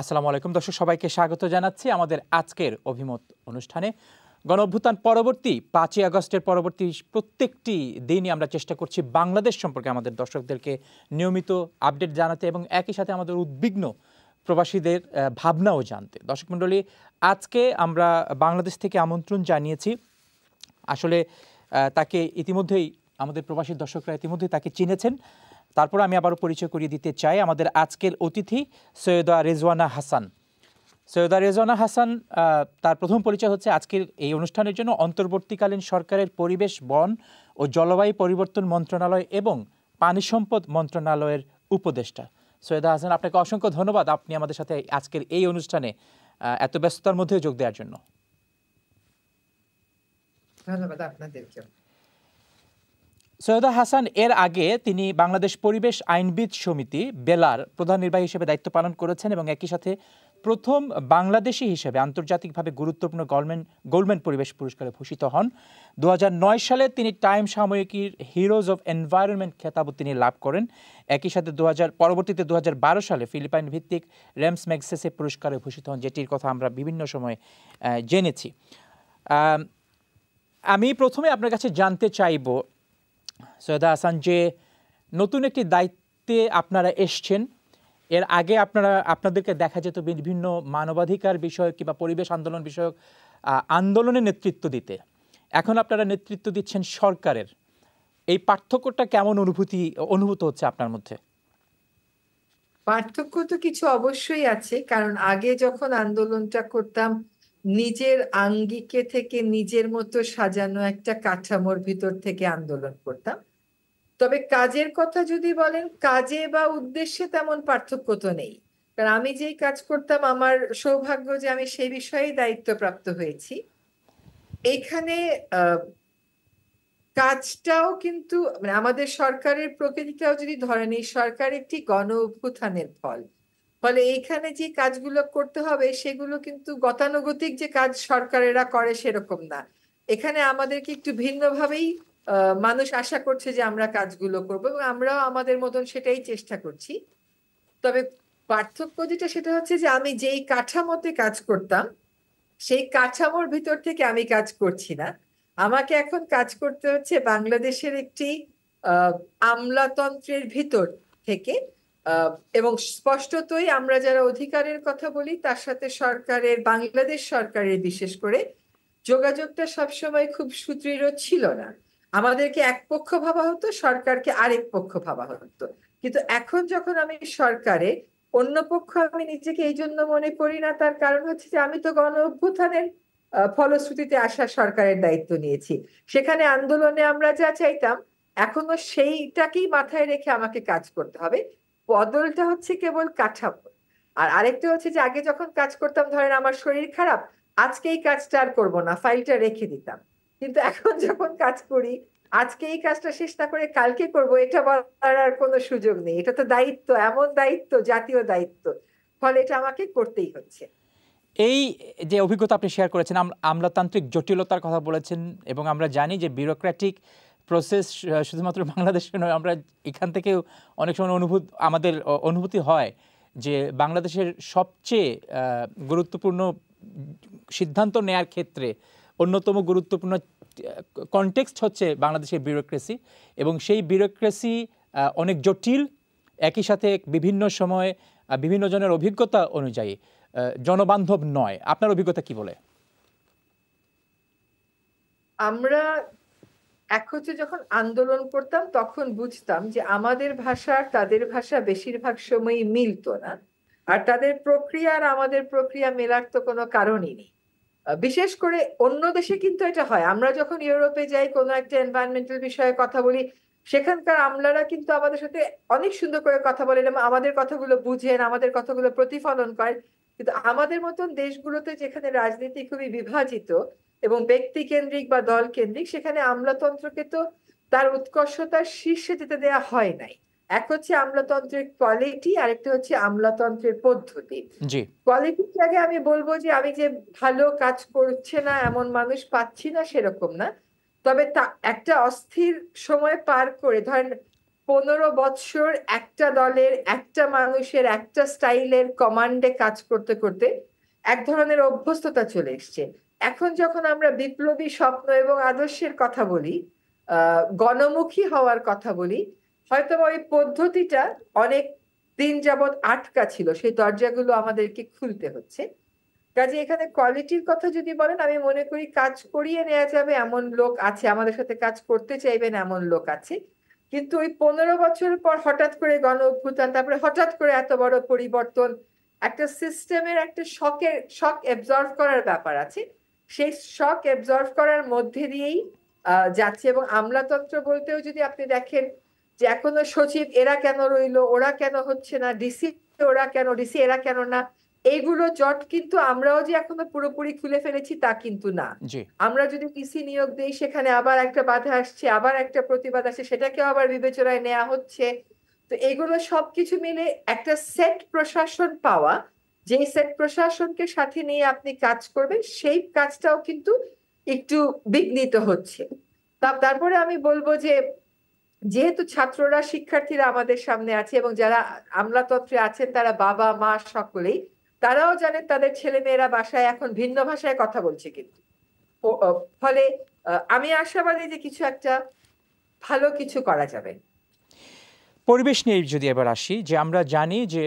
আসসালামু আলাইকুম দর্শক, সবাইকে স্বাগত জানাচ্ছি আমাদের আজকের অভিমত অনুষ্ঠানে। গণঅভ্যুত্থান পরবর্তী ৫ই আগস্টের পরবর্তী প্রত্যেকটি দিনই আমরা চেষ্টা করছি বাংলাদেশ সম্পর্কে আমাদের দর্শকদেরকে নিয়মিত আপডেট জানাতে এবং একই সাথে আমাদের উদ্বিগ্ন প্রবাসীদের ভাবনাও জানতে। দর্শক মণ্ডলী, আজকে আমরা বাংলাদেশ থেকে আমন্ত্রণ জানিয়েছি। আসলে তাকে ইতিমধ্যেই আমাদের প্রবাসী দর্শকরা ইতিমধ্যেই তাকে চিনেছেন। তারপর আমি আবারও পরিচয় করিয়ে দিতে চাই। আমাদের আজকের অতিথি সৈয়দা রেজওয়ানা হাসান। সৈয়দা রেজওয়ানা হাসান, তার প্রথম পরিচয় হচ্ছে আজকের এই অনুষ্ঠানের জন্য অন্তর্বর্তীকালীন সরকারের পরিবেশ, বন ও জলবায়ু পরিবর্তন মন্ত্রণালয় এবং পানি সম্পদ মন্ত্রণালয়ের উপদেষ্টা। সৈয়দা হাসান, আপনাকে অসংখ্য ধন্যবাদ আপনি আমাদের সাথে আজকের এই অনুষ্ঠানে এত ব্যস্ততার মধ্যে যোগ দেওয়ার জন্য। ধন্যবাদ আপনাদেরকে। সৈয়দা হাসান এর আগে তিনি বাংলাদেশ পরিবেশ আইনবিদ সমিতি বেলার প্রধান নির্বাহী হিসেবে দায়িত্ব পালন করেছেন এবং একই সাথে প্রথম বাংলাদেশি হিসেবে আন্তর্জাতিকভাবে গুরুত্বপূর্ণ গোল্ডম্যান পরিবেশ পুরস্কারে ভূষিত হন। ২০০৯ সালে তিনি টাইম সাময়িকীর হিরোজ অফ এনভায়রনমেন্ট খেতাবও তিনি লাভ করেন। একই সাথে পরবর্তীতে ২০১২ সালে ফিলিপাইন ভিত্তিক র্যামস ম্যাগসেসে পুরস্কারে ভূষিত হন, যেটির কথা আমরা বিভিন্ন সময় জেনেছি। আমি প্রথমে আপনার কাছে জানতে চাইব সৈয়দা হাসান, যে নতুন একটি দায়িত্বে আপনারা এসছেন। এর আগে আপনাদেরকে দেখা যেত বিভিন্ন মানবাধিকার বিষয়ক কিংবা পরিবেশ আন্দোলন বিষয়ক আন্দোলনে নেতৃত্ব দিতে। এখন আপনারা নেতৃত্ব দিচ্ছেন সরকারের। এই পার্থক্যটা কেমন অনুভূত হচ্ছে আপনার মধ্যে? পার্থক্য তো কিছু অবশ্যই আছে, কারণ আগে যখন আন্দোলনটা করতাম নিজের আঙ্গিকে থেকে নিজের মতো সাজানো একটা কাঠামোর ভিতর থেকে আন্দোলন করতাম। তবে কাজের কথা যদি বলেন, কাজে বা উদ্দেশ্যে তেমন পার্থক্য তো নেই, কারণ আমি যেই কাজ করতাম আমার সৌভাগ্য যে আমি সেই বিষয়ে দায়িত্বপ্রাপ্ত হয়েছি। এখানে কাজটাও কিন্তু মানে আমাদের সরকারের প্রকৃতিটাও যদি ধরেন, এই সরকার একটি গণ অভ্যুত্থানের ফলে এইখানে যে কাজগুলো করতে হবে সেগুলো কিন্তু গতানুগতিক যে কাজ সরকারেরা করে সেরকম না। এখানে আমাদেরকে একটু ভিন্নভাবেই মানুষ আশা করছে যে আমরা কাজগুলো করবো এবং আমরাও আমাদের মতন সেটাই চেষ্টা করছি। তবে পার্থক্য যেটা সেটা হচ্ছে যে আমি যেই কাঠামোতে কাজ করতাম সেই কাঠামোর ভিতর থেকে আমি কাজ করছি না। আমাকে এখন কাজ করতে হচ্ছে বাংলাদেশের একটি আমলাতন্ত্রের ভিতর থেকে, এবং স্পষ্টতই আমরা যারা অধিকারের কথা বলি তার সাথে বাংলাদেশ সরকারের বিশেষ করে যোগাযোগটা সবসময় খুব সুদৃঢ় ছিল না। আমাদেরকে এক পক্ষ ভাবা হতো, সরকারকে আরেক পক্ষ ভাবা হতো। কিন্তু এখন যখন আমি সরকারে অন্য পক্ষ আমি নিজেকে এই জন্য মনে করি না, তার কারণ হচ্ছে যে আমি তো গণ অভ্যুত্থানের ফলশ্রুতিতে আসা সরকারের দায়িত্ব নিয়েছি। সেখানে আন্দোলনে আমরা যা চাইতাম এখনো সেইটাকেই মাথায় রেখে আমাকে কাজ করতে হবে। বদলটা হচ্ছে কেবল কাঠামো। আর আরেকটা হচ্ছে যে আগে যখন কাজ করতাম, ধরেন আমার শরীর খারাপ, আজকে এই কাজটা আর করবো না, ফাইলটা রেখে দিতাম। কিন্তু এখন যখন কাজ করি, আজকে এই কাজটা শেষ না করে কালকে করব, এটা বলার আর কোনো সুযোগ নেই। এটা তো দায়িত্ব, এমন দায়িত্ব, জাতীয় দায়িত্ব, ফলে এটা আমাকে করতেই হচ্ছে। এই যে অভিজ্ঞতা আপনি শেয়ার করেছেন, আমলাতান্ত্রিক জটিলতার কথা বলেছেন এবং আমরা জানি যে বিউরোক্রেটিক প্রসেস শুধুমাত্র বাংলাদেশে নয়, আমরা এখান থেকেও অনেক সময় আমাদের অনুভূতি হয় যে বাংলাদেশের সবচেয়ে গুরুত্বপূর্ণ সিদ্ধান্ত নেয়ার ক্ষেত্রে অন্যতম গুরুত্বপূর্ণ কনটেক্সট হচ্ছে বাংলাদেশের বিউরোক্রেসি, এবং সেই বিউরোক্রেসি অনেক জটিল, একই সাথে বিভিন্ন সময় বিভিন্ন জনের অভিজ্ঞতা অনুযায়ী জনবান্ধব নয়। আপনার অভিজ্ঞতা কি বলে? আমরা একত্রে যখন আন্দোলন করতাম তখন বুঝতাম যে আমাদের ভাষা তাদের ভাষা বেশিরভাগ সময়ই মিলতো না, আর তাদের প্রক্রিয়া আর আমাদের প্রক্রিয়া মেলার তো কোনো কারণই নেই। বিশেষ করে অন্য দেশে কিন্তু এটা হয়। আমরা যখন ইউরোপে যাই, কোনো একটা এনভায়রনমেন্টাল বিষয়ে কথা বলি, সেখানকার আমলারা কিন্তু আমাদের সাথে অনেক সুন্দর করে কথা বলেন এবং আমাদের কথাগুলো বুঝেন, আমাদের কথাগুলো প্রতিফলন করেন। কিন্তু আমাদের মতন দেশগুলোতে যেখানে রাজনীতি খুবই বিভাজিত এবং ব্যক্তি কেন্দ্রিক বা দল কেন্দ্রিক, সেখানে আমলাতন্ত্রকে তো তার উৎকর্ষতার শীর্ষে যেতে দেয়া হয় নাই। এক হচ্ছে আমলাতন্ত্রের কোয়ালিটি, আরেকটা হচ্ছে আমলাতন্ত্রের পদ্ধতি। কোয়ালিটির আগে আমি বলবো যে আমি যে ভালো কাজ করছে না এমন মানুষ পাচ্ছি না সেরকম না, তবে তা একটা অস্থির সময় পার করে, ধরেন 15 বছর একটা দলের একটা মানুষের একটা স্টাইলের কমান্ডে কাজ করতে করতে এক ধরনের অভ্যস্ততা চলে এসছে। এখন যখন আমরা বিপ্লবী স্বপ্ন এবং আদর্শের কথা বলি, গণমুখী হওয়ার কথা বলি, হয়তো ওই পদ্ধতিটা অনেক দিন যাবৎ আটকা ছিল, সেই দরজাগুলো আমাদেরকে খুলতে হচ্ছে। কাজে এখানে কোয়ালিটির কথা যদি বলেন, আমি মনে করি কাজ করিয়ে নেওয়া যাবে এমন লোক আছে, আমাদের সাথে কাজ করতে চাইবেন এমন লোক আছে। কিন্তু ওই 15 বছর পর হঠাৎ করে গণ অভ্যুত্থান, তারপরে হঠাৎ করে এত বড় পরিবর্তন, একটা সিস্টেমের একটা শক অ্যাবজর্ভ করার ব্যাপার আছে। সেই শক অ্যাবজর্ভ করার মধ্যে দিয়েই যাচ্ছে। এবং আমলাতন্ত্র বলতেও যদি আপনি দেখেন যে এখনো সচিব এরা কেন রইলো, ওরা কেন হচ্ছে না, ডিসি ওরা কেন, ডিসি এরা কেন না, এইগুলো জট কিন্তু আমরাও যে এখনো পুরোপুরি খুলে ফেলেছি তা কিন্তু না। আমরা যদি ডিসি নিয়োগ দেই, সেখানে আবার একটা বাধা আসছে, আবার একটা প্রতিবাদ আসছে, সেটাকেও আবার বিবেচনায় নেওয়া হচ্ছে। তো এগুলো সবকিছু মিলে একটা সেট প্রশাসন পাওয়া, যে সেট প্রশাসনকে সাথে নিয়ে আপনি কাজ করবেন, সেই কাজটাও কিন্তু একটু বিঘ্নিত হচ্ছে। তারপরে আমি বলবো যে যেহেতু ছাত্ররা, শিক্ষার্থীরা আমাদের সামনে আছে এবং যারা আমলাতন্ত্রে আছেন তারা বাবা মা সকলেই, তারাও জানেন তাদের ছেলে মেয়েরা বাসায় এখন ভিন্ন ভাষায় কথা বলছে। কিন্তু ফলে আমি আশাবাদী যে কিছু একটা ভালো কিছু করা যাবে। পরিবেশ নিয়ে যদি এবার আসি, যে আমরা জানি যে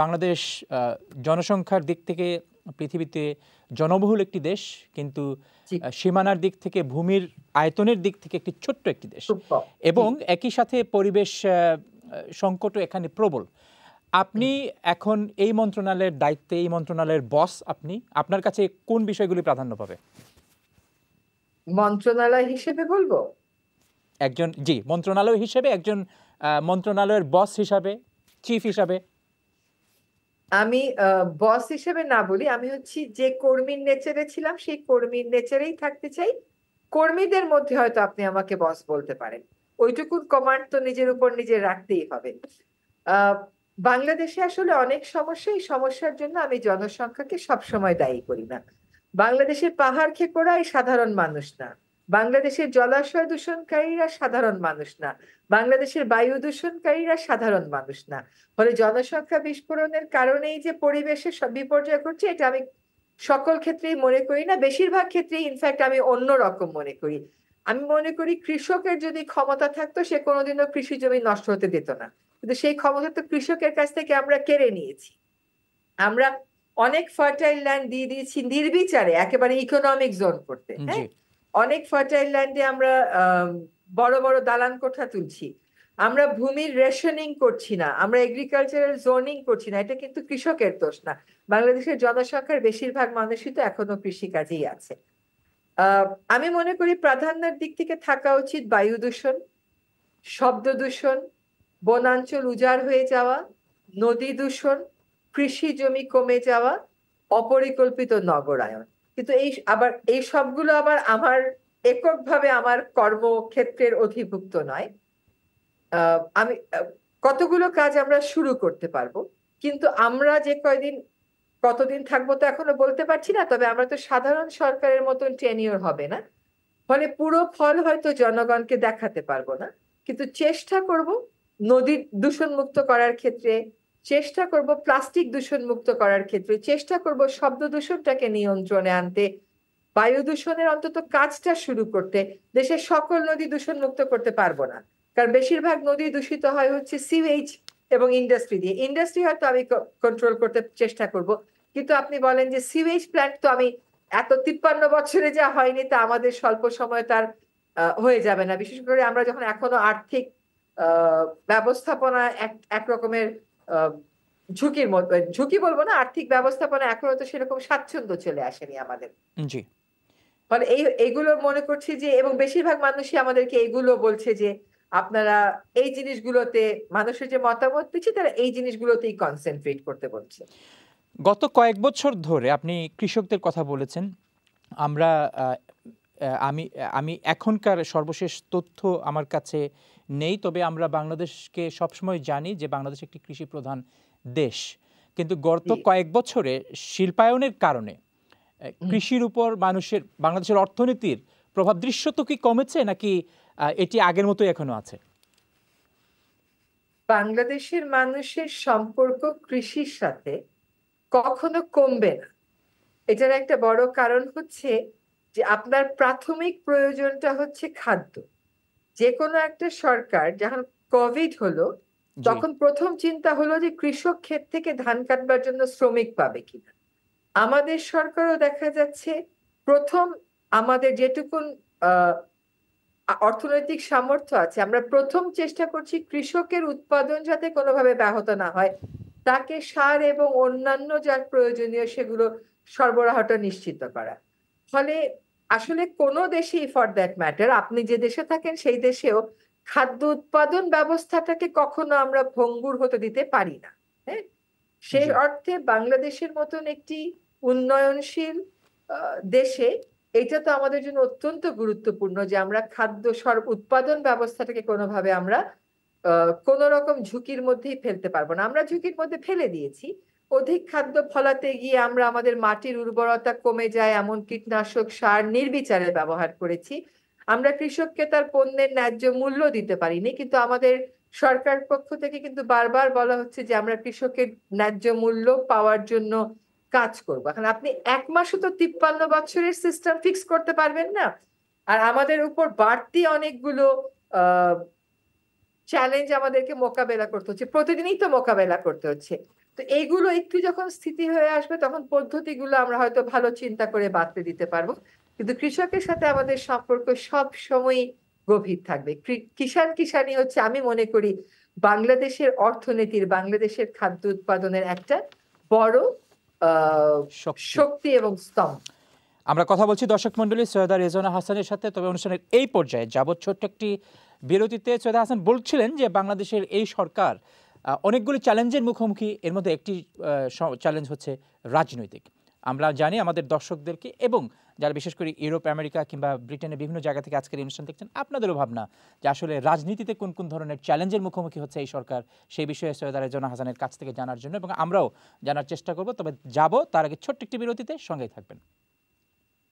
বাংলাদেশ জনসংখ্যার দিক থেকে পৃথিবীতে জনবহুল একটি দেশ, কিন্তু সীমানার দিক থেকে, ভূমির আয়তনের দিক থেকে একটি ছোট্ট একটি দেশ, এবং একই সাথে পরিবেশ সংকটও এখানে প্রবল। আপনি এখন এই মন্ত্রণালয়ের দায়িত্বে, এই মন্ত্রণালয়ের বস, আপনার কাছে কোন বিষয়গুলি প্রাধান্য পাবে? মন্ত্রণালয় হিসেবে বলবো, একজন মন্ত্রণালয় হিসেবে, একজন মন্ত্রণালয়ের বস হিসাবে, চিফ হিসাবে। আমি বস হিসেবে না বলি, আমি হচ্ছি যে কর্মীর নেচারে ছিলাম সেই কর্মীর নেচারেই থাকতে চাই। কর্মীদের মধ্যে হয়তো আপনি আমাকে বস বলতে পারেন, ওইটুকুর কমান্ড তো নিজের উপর নিজে রাখতেই হবে। বাংলাদেশে আসলে অনেক সমস্যা, এই সমস্যার জন্য আমি জনসংখ্যাকে সবসময় দায়ী করি না। বাংলাদেশের পাহাড় খেকোড়া সাধারণ মানুষ না, বাংলাদেশের জলাশয় দূষণকারীরা সাধারণ মানুষ না, বাংলাদেশের বায়ু দূষণকারীরা সাধারণ মানুষ না। ফলে জনসংখ্যা বিস্ফোরণের কারণেই যে পরিবেশের বিপর্যয় ঘটছে, এটা আমি সকল ক্ষেত্রেই মনে করি না, বেশিরভাগ ক্ষেত্রেই ইনফ্যাক্ট আমি অন্য রকম মনে করি। আমি মনে করি কৃষকের যদি ক্ষমতা থাকতো, সে কোনোদিনও কৃষি জমি নষ্ট হতে দিত না, কিন্তু সেই ক্ষমতা তো কৃষকের কাছ থেকে আমরা কেড়ে নিয়েছি। আমরা অনেক ফার্টাইল ল্যান্ড দিয়ে দিয়েছি নির্বিচারে, একেবারে ইকোনমিক জোন করতে। হ্যাঁ, অনেক ফার্টাইল ল্যান্ডে আমরা বড় বড় দালান কোঠা তুলছি, আমরা ভূমির রেশনিং করছি না, আমরা এগ্রিকালচারাল জোনিং করছি না। এটা কিন্তু কৃষকের দোষ না, বাংলাদেশের জনসংখ্যার বেশিরভাগ মানুষই তো এখনো কৃষিকাজেই আছে। আমি মনে করি প্রাধান্যের দিক থেকে থাকা উচিত বায়ু দূষণ, শব্দ দূষণ, বনাঞ্চল উজাড় হয়ে যাওয়া, নদী দূষণ, কৃষি জমি কমে যাওয়া, অপরিকল্পিত নগরায়ন। কিন্তু এই সবগুলো আবার আমার এককভাবে আমার কর্মক্ষেত্রের অধিভুক্ত নয়। আমি কতগুলো কাজ আমরা শুরু করতে পারবো, কিন্তু আমরা যে কতদিন থাকবো তো এখনো বলতে পারছি না। তবে আমরা তো সাধারণ সরকারের মতন টেনিওর হবে না, ফলে পুরো ফল হয়তো জনগণকে দেখাতে পারবো না, কিন্তু চেষ্টা করব নদী দূষণ মুক্ত করার ক্ষেত্রে, চেষ্টা করব প্লাস্টিক দূষণ মুক্ত করার ক্ষেত্রে, চেষ্টা করব শব্দ দূষণটাকে নিয়ন্ত্রণে আনতে, বায়ু দূষণের অন্তত কাজটা শুরু করতে। দেশের সকল নদী দূষণ মুক্ত করতে পারবো না, কারণ বেশিরভাগ নদী দূষিত হয় হচ্ছে সিওয়েজ এবং ইন্ডাস্ট্রি দিয়ে। ইন্ডাস্ট্রি হয়তো আমি কন্ট্রোল করতে চেষ্টা করব, কিন্তু আপনি বলেন যে সিওয়েজ প্ল্যান্ট তো আমি এত 53 বছরে যা হয়নি, তা আমাদের স্বল্প সময় তার হয়ে যাবে না। বিশেষ করে আমরা যখন এখনো আর্থিক ব্যবস্থাপনা এক রকমের ঝুঁকির মধ্যে, ঝুঁকি বলবো না, আর্থিক ব্যবস্থাপনা এখনো তো সেরকম স্বাচ্ছন্দ্য চলে আসেনি আমাদের। ফলে এইগুলো মনে করছি যে, এবং বেশিরভাগ মানুষই আমাদেরকে এইগুলো বলছে যে আপনারা এই জিনিসগুলোতে, মানুষের যে মতামত দিচ্ছে তারা এই জিনিসগুলোতেই কনসেন্ট্রেট করতে বলছে। গত কয়েক বছর ধরে আপনি কৃষকদের কথা বলেছেন। আমি এখনকার সর্বশেষ তথ্য আমার কাছে নেই, তবে আমরা বাংলাদেশকে সবসময় জানি যে বাংলাদেশ একটি কৃষি প্রধান দেশ, কিন্তু গত কয়েক বছরে শিল্পায়নের কারণে কৃষির উপর বাংলাদেশের অর্থনীতির প্রভাব দৃশ্যত কি কমেছে, নাকি এটি আগের মতোই এখনো আছে? বাংলাদেশের মানুষের সম্পর্ক কৃষির সাথে কখনো কমবে না। এটার একটা বড় কারণ হচ্ছে যে আপনার প্রাথমিক প্রয়োজনটা হচ্ছে খাদ্য। যে কোনো একটা সরকার যখন কোভিড হলো, জি তখন প্রথম চিন্তা হলো যে কৃষক ক্ষেত থেকে ধান কাটবার জন্য শ্রমিক পাবে কিনা। আমাদের সরকারও দেখা যাচ্ছে প্রথম আমাদের যেটুকুন আহ অর্থনৈতিক সামর্থ্য আছে, আমরা প্রথম চেষ্টা করছি কৃষকের উৎপাদন যাতে কোনোভাবে ব্যাহত না হয়, তাকে সার এবং অন্যান্য যার প্রয়োজনীয় সেগুলো সরবরাহটা নিশ্চিত করা। ফলে আসলে কোনো দেশেই ফর দ্যাট ম্যাটার, আপনি যে দেশে থাকেন সেই দেশেও খাদ্য উৎপাদন ব্যবস্থাটাকে কখনো আমরা ভঙ্গুর হতে দিতে পারি না। হ্যাঁ, সেই জি অর্থে বাংলাদেশের মতন একটি উন্নয়নশীল দেশে এটা তো আমাদের জন্য অত্যন্ত গুরুত্বপূর্ণ যে আমরা খাদ্য উৎপাদন ব্যবস্থাটাকে কোনোভাবে আমরা কোন রকম ঝুঁকির মধ্যেই ফেলতে পারবো না। আমরা ঝুঁকির মধ্যে ফেলে দিয়েছি। অধিক খাদ্য ফলাতে গিয়ে আমরা আমাদের মাটির উর্বরতা কমে যায় এমন কীটনাশক সার নির্বিচারে ব্যবহার করেছি। আমরা কৃষককে তার পণ্যের ন্যায্য মূল্য দিতে পারিনি, কিন্তু আমাদের সরকার পক্ষ থেকে কিন্তু বারবার বলা হচ্ছে যে আমরা কৃষকের ন্যায্য মূল্য পাওয়ার জন্য কাজ করবো। এখন আপনি এক মাসও তো 53 বছরের সিস্টেম ফিক্স করতে পারবেন না। আর আমাদের উপর বাড়তি অনেকগুলো আহ চ্যালেঞ্জ আমাদেরকে মোকাবেলা করতে হচ্ছে, প্রতিদিনই তো মোকাবেলা করতে হচ্ছে। তো এইগুলো একটু যখন স্থিতি হয়ে আসবে তখন পদ্ধতিগুলো আমরা হয়তো ভালো চিন্তা করে বাতলে দিতে পারবো, কিন্তু কৃষকের সাথে আমাদের সম্পর্ক সব সময় গভীর থাকবে। কিষাণ কিষাণই হচ্ছে আমি মনে করি বাংলাদেশের অর্থনীতির, বাংলাদেশের খাদ্য উৎপাদনের একটা বড় আহ শক্তি। শক্তি এবং স্তম্ভ। আমরা কথা বলছি দর্শক মণ্ডলী সৈয়দা রেজওয়ানা হাসানের সাথে। তবে অনুষ্ঠানের এই পর্যায়ে যাবৎ ছোট্ট একটি বিরতিতে সৈয়দা হাসান বলছিলেন যে বাংলাদেশের এই সরকার অনেকগুলি চ্যালেঞ্জের মুখোমুখি। এর মধ্যে একটি চ্যালেঞ্জ হচ্ছে রাজনৈতিক। আমরা জানি আমাদের দর্শকদেরকে এবং যারা বিশেষ করে ইউরোপ, আমেরিকা কিংবা ব্রিটেনের বিভিন্ন জায়গা থেকে আজকের অনুষ্ঠান দেখছেন, আপনাদেরও ভাবনা যে আসলে রাজনীতিতে কোন কোন ধরনের চ্যালেঞ্জের মুখোমুখি হচ্ছে এই সরকার, সেই বিষয়ে সৈয়দা রেজওয়ানা হাসানের কাছ থেকে জানার জন্য এবং আমরাও জানার চেষ্টা করব। তবে যাব তার আগে ছোট্ট একটি বিরতিতে, সঙ্গেই থাকবেন।